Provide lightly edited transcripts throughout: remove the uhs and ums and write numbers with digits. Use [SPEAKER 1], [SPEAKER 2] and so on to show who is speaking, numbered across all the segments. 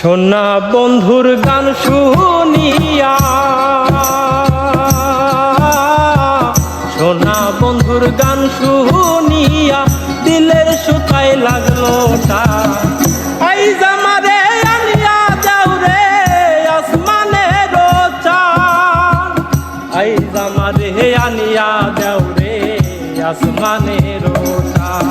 [SPEAKER 1] সোনা বন্ধুর গান শুনিয়া, সোনা বন্ধুর গান শুনিয়া দিলের সুতায় লাগলো টান। আইজ আমারে আনিয়া দাও রে আসমানের চান, আইজ আমারে আনিয়া দাও রে আসমানের চান।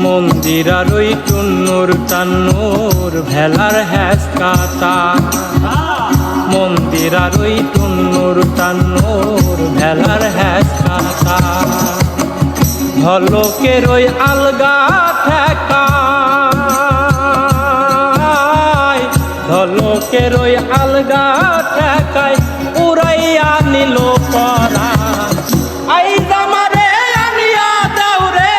[SPEAKER 1] মন্দিরার ওই টুন্নুর টান্নুর ভেলার হ্যাস কাটা, মন্দিরার ওই টুন্নুর টান্নুর ভেলার হ্যাস কাটা। ঝলকের ওই আলগা ঠেকায়, ঝলকের ওই আলগা ঠেকায় উড়াইয়া নিল পরাণ। আইজ আমারে আনিয়া দাও রে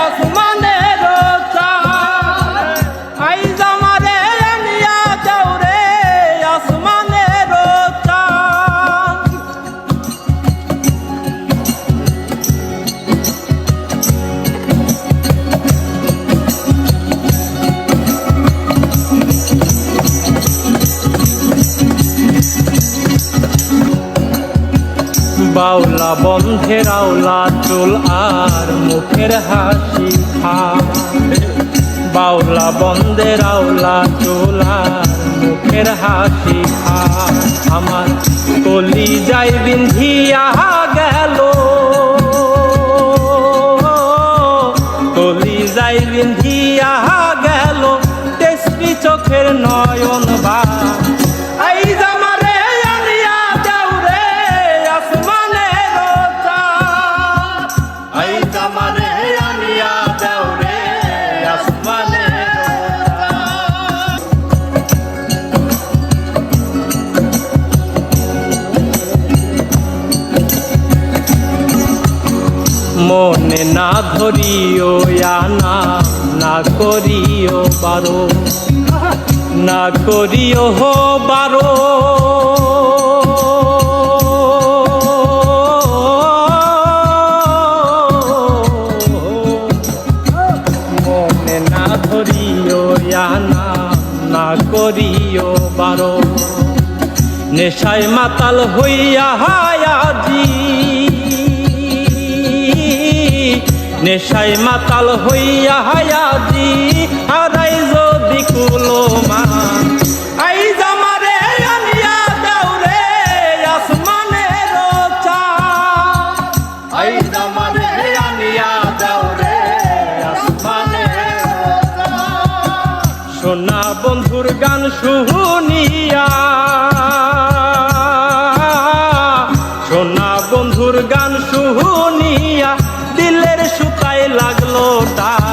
[SPEAKER 1] আসমানের চান, আইজ আমারে আনিয়া দাও রে আসমানের চান। বাউলা বন্ধের আওলা চুল আর মুখের হাসি খায়, বাউলা বন্ধের আওলা চুল আর মুখের হাসি খায়। আমার কলি যাই বিন্ধিয়া গেল, কলি যাই বিন্ধিয়া গেল তেসরি চোখের নয়ন বা। আইজ আমারে আনিয়া দাও রে আসমানের চান, আইজ আমারে আনিয়া দাও রে আসমানের চান। মনে না ধরিও আনা, না করিও বারো, না করিও হো বারো। মনে না ধরিও আনা, না করিও বারো। নেশায় মাতাল হইয়া হায়াজি, নেশায় মাতাল হইয়া হায়াজি হারাই যদি কুলমান। আইজ আমারে আনিয়া দাও রে আসমানের চান, আইজ আমারে আনিয়া দাও রে আসমানের চান। সোনা বন্ধুর গান শুনিয়া, সোনা বন্ধুর গান শুনিয়া দিলের সুতায় লাগলো টান।